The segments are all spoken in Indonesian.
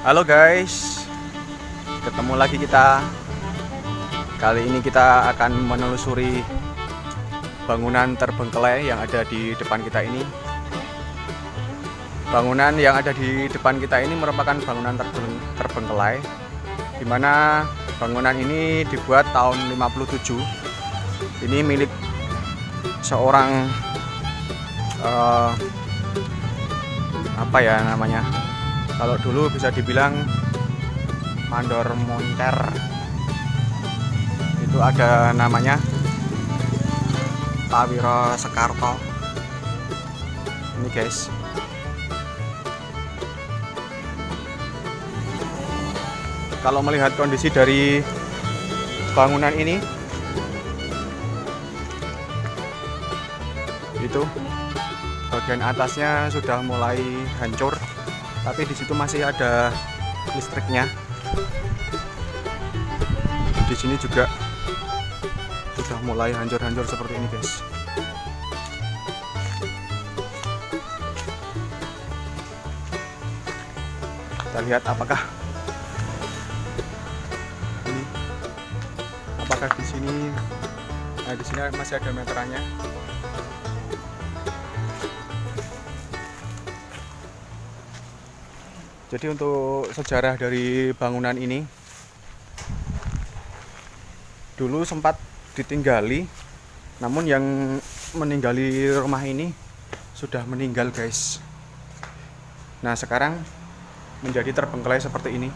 Halo guys, ketemu lagi kita. Kali ini kita akan menelusuri bangunan terbengkelai yang ada di depan kita ini. Bangunan yang ada di depan kita ini merupakan bangunan terbengkelai, di mana bangunan ini dibuat tahun 57. Ini milik seorang apa ya namanya? Kalau dulu bisa dibilang mandor moncer. Itu ada namanya Pak Wiro Sekarto. Ini guys. Kalau melihat kondisi dari bangunan ini, itu bagian atasnya sudah mulai hancur, tapi di situ masih ada listriknya. Di sini juga sudah mulai hancur-hancur seperti ini guys. Kita lihat apakah di sini, nah di sini masih ada meterannya. Jadi untuk sejarah dari bangunan ini, dulu sempat ditinggali, namun yang meninggali rumah ini sudah meninggal guys. Nah sekarang menjadi terbengkelai seperti ini.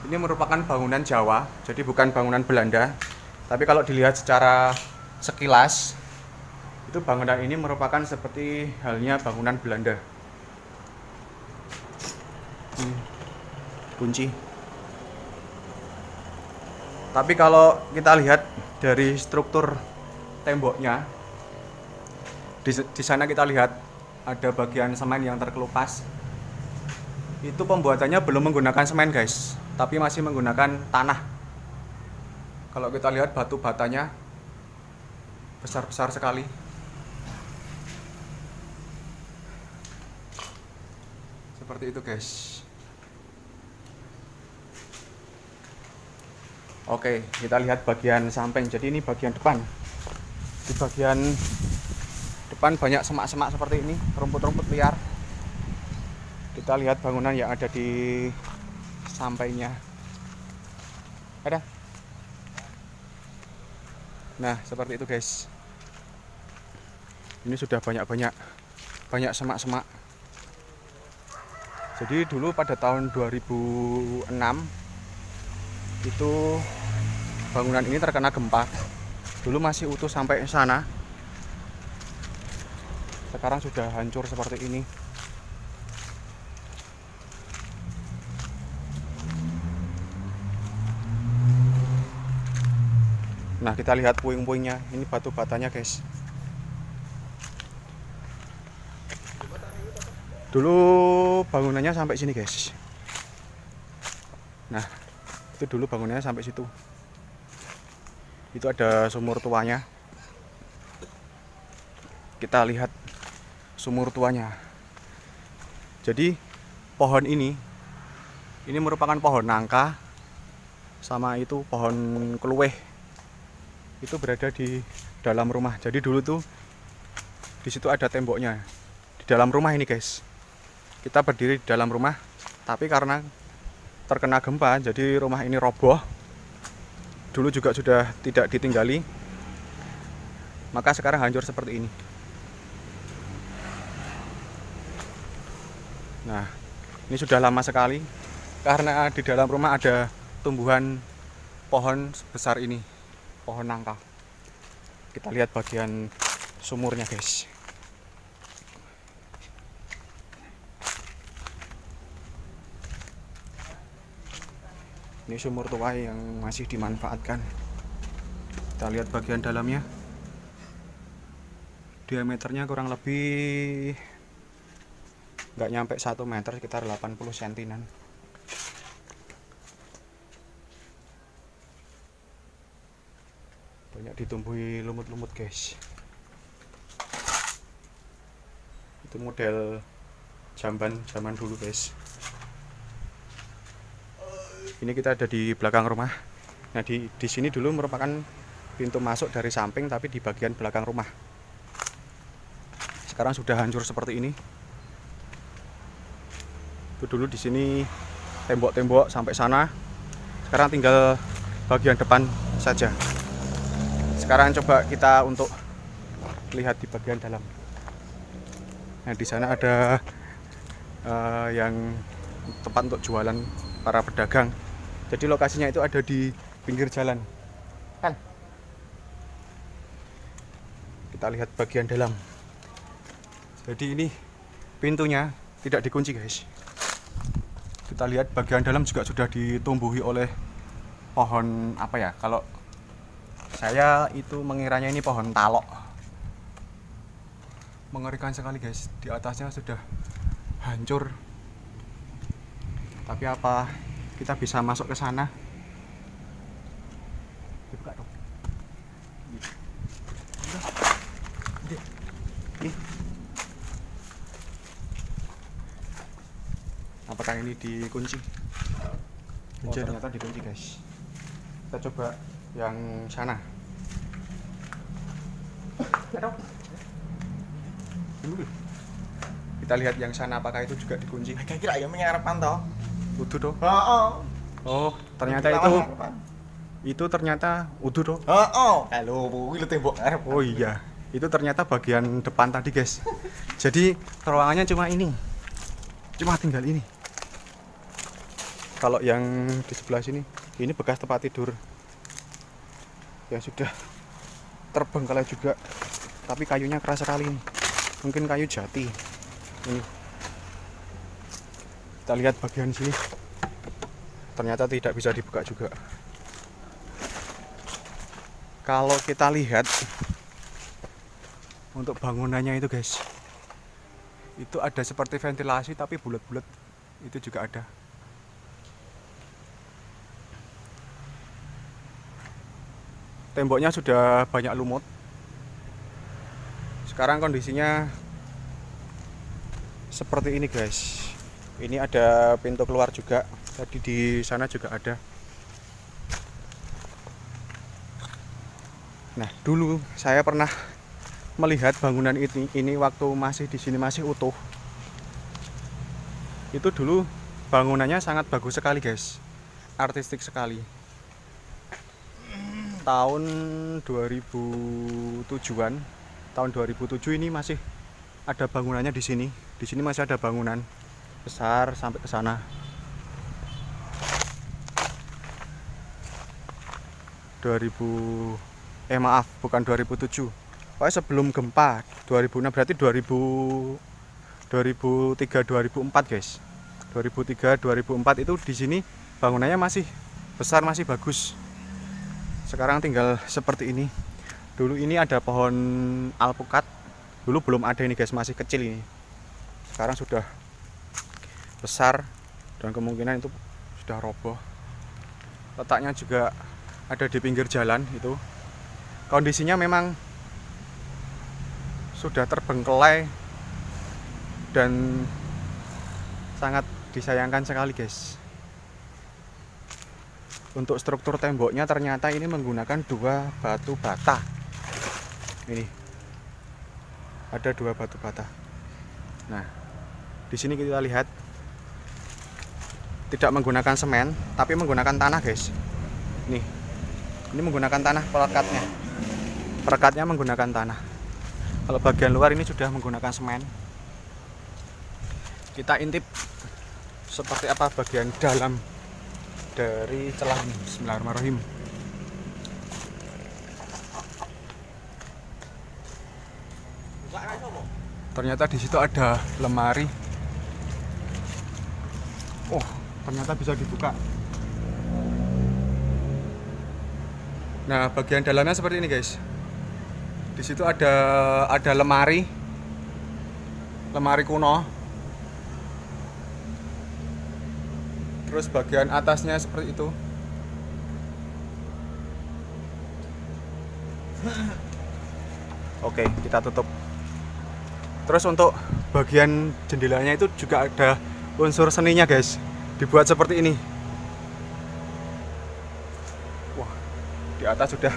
Ini merupakan bangunan Jawa, jadi bukan bangunan Belanda. Tapi kalau dilihat secara sekilas, itu bangunan ini merupakan seperti halnya bangunan Belanda. Kunci. Tapi kalau kita lihat dari struktur temboknya, di sana kita lihat ada bagian semen yang terkelupas. Itu pembuatannya belum menggunakan semen guys, tapi masih menggunakan tanah. Kalau kita lihat batu batanya besar-besar sekali. Seperti itu guys. Oke, kita lihat bagian samping. Jadi ini bagian depan. Di bagian depan banyak semak-semak seperti ini, rumput-rumput liar. Kita lihat bangunan yang ada di sampingnya. Ada. Nah, seperti itu guys. Ini sudah banyak semak-semak. Jadi dulu pada tahun 2006 itu bangunan ini terkena gempa. Dulu masih utuh sampai sana. Sekarang sudah hancur seperti ini. Nah, kita lihat puing-puingnya. Ini batu batanya, guys. Dulu bangunannya sampai sini, guys. Nah, itu dulu bangunannya sampai situ. Itu ada sumur tuanya. Kita lihat sumur tuanya. Jadi, pohon ini merupakan pohon nangka, sama itu pohon kelueh. Itu berada di dalam rumah. Jadi dulu tuh di situ ada temboknya. Di dalam rumah ini, guys. Kita berdiri di dalam rumah, tapi karena terkena gempa, jadi rumah ini roboh. Dulu juga sudah tidak ditinggali. Maka sekarang hancur seperti ini. Nah, ini sudah lama sekali karena di dalam rumah ada tumbuhan pohon sebesar ini. Pohon nangka. Kita lihat bagian sumurnya, guys. Ini sumur tua yang masih dimanfaatkan. Kita lihat bagian dalamnya. Diameternya kurang lebih nggak nyampe 1 meter, sekitar 80 cm-an. Banyak ditumbuhi lumut-lumut, guys. Itu model jamban zaman dulu, guys. Ini kita ada di belakang rumah. Nah, di sini dulu merupakan pintu masuk dari samping, tapi di bagian belakang rumah. Sekarang sudah hancur seperti ini. Itu dulu di sini tembok-tembok sampai sana. Sekarang tinggal bagian depan saja. Sekarang coba kita untuk lihat di bagian dalam. Nah, di sana ada yang tempat untuk jualan para pedagang. Jadi lokasinya itu ada di pinggir jalan. Kan? Kita lihat bagian dalam. Jadi ini pintunya tidak dikunci, guys. Kita lihat bagian dalam juga sudah ditumbuhi oleh pohon apa ya? Kalau saya itu mengiranya ini pohon talok. Mengerikan sekali, guys. Di atasnya sudah hancur. Tapi apa kita bisa masuk ke sana? Dibuka dong. Apakah ini dikunci? Oh, ternyata dikunci, guys. Kita coba yang sana. Kita lihat yang sana apakah itu juga dikunci. Kira ya mengarepan toh. Utuh toh. Oh, ternyata itu ternyata utuh toh. Halo, kuwi tembok ngarep. Oh iya, itu ternyata bagian depan tadi, guys. Jadi ruangannya cuma ini. Cuma tinggal ini. Kalau yang di sebelah sini, ini bekas tempat tidur yang sudah terbengkalai juga. Tapi kayunya keras sekali ini. Mungkin kayu jati. Ini. Kita lihat bagian sini. Ternyata tidak bisa dibuka juga. Kalau kita lihat untuk bangunannya itu, guys, itu ada seperti ventilasi tapi bulat-bulat. Itu juga ada. Temboknya sudah banyak lumut. Sekarang kondisinya seperti ini, guys. Ini ada pintu keluar juga. Tadi di sana juga ada. Nah, dulu saya pernah melihat bangunan ini waktu masih di sini masih utuh. Itu dulu bangunannya sangat bagus sekali, guys. Artistik sekali. Tahun 2007-an, tahun 2007 ini masih ada bangunannya di sini. Di sini masih ada bangunan besar sampai ke sana. Maaf, bukan 2007. Pokoknya sebelum gempa 2006, berarti 2003 2004, guys. 2003 2004 itu di sini bangunannya masih besar, masih bagus. Sekarang tinggal seperti ini. Dulu ini ada pohon alpukat. Dulu belum ada ini, guys, masih kecil ini. Sekarang sudah besar dan kemungkinan itu sudah roboh. Letaknya juga ada di pinggir jalan itu. Kondisinya memang sudah terbengkelai dan sangat disayangkan sekali, guys. Untuk struktur temboknya ternyata ini menggunakan 2 batu bata. Ini ada 2 batu bata. Nah, di sini kita lihat tidak menggunakan semen, tapi menggunakan tanah, guys. Nih, ini menggunakan tanah perekatnya. Perekatnya menggunakan tanah. Kalau bagian luar ini sudah menggunakan semen. Kita intip seperti apa bagian dalam dari celah ini. Bismillahirrahmanirrahim. Ternyata di situ ada lemari. Oh, ternyata bisa dibuka. Nah, bagian dalamnya seperti ini, guys. Di situ ada lemari kuno. Terus bagian atasnya seperti itu. Oke, kita tutup. Terus untuk bagian jendelanya itu juga ada unsur seninya, guys. Dibuat seperti ini. di atas sudah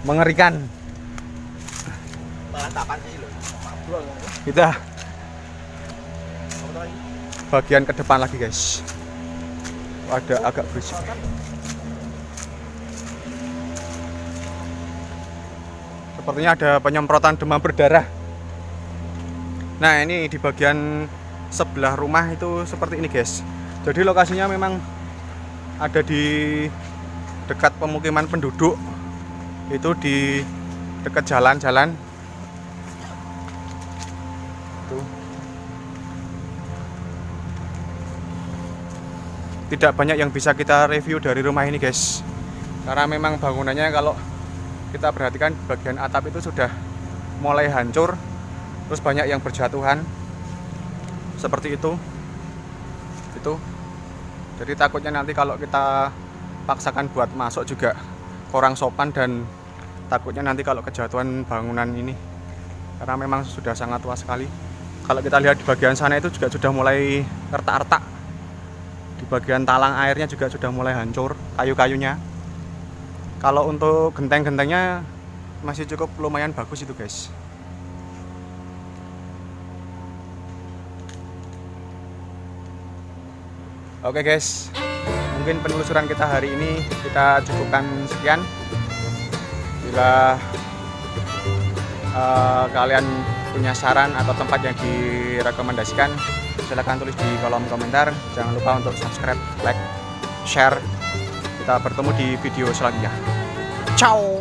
mengerikan. Tapan sih lo. Kita bagian ke depan lagi guys. Ada agak berisik. Sepertinya ada penyemprotan demam berdarah. Nah ini di bagian sebelah rumah itu seperti ini guys. Jadi lokasinya memang ada di dekat pemukiman penduduk. Itu di dekat jalan-jalan. Tuh. Tidak banyak yang bisa kita review dari rumah ini guys. Karena memang bangunannya kalau kita perhatikan bagian atap itu sudah mulai hancur. Terus banyak yang berjatuhan. Seperti itu. Jadi takutnya nanti kalau kita paksakan buat masuk juga kurang sopan, dan takutnya nanti kalau kejatuhan bangunan ini. Karena memang sudah sangat tua sekali. Kalau kita lihat di bagian sana itu juga sudah mulai retak-retak. Di bagian talang airnya juga sudah mulai hancur kayu-kayunya. Kalau untuk genteng-gentengnya masih cukup lumayan bagus itu guys. Oke guys, mungkin penelusuran kita hari ini kita cukupkan sekian. Bila kalian punya saran atau tempat yang direkomendasikan, silahkan tulis di kolom komentar. Jangan lupa untuk subscribe, like, share. Kita bertemu di video selanjutnya. Ciao.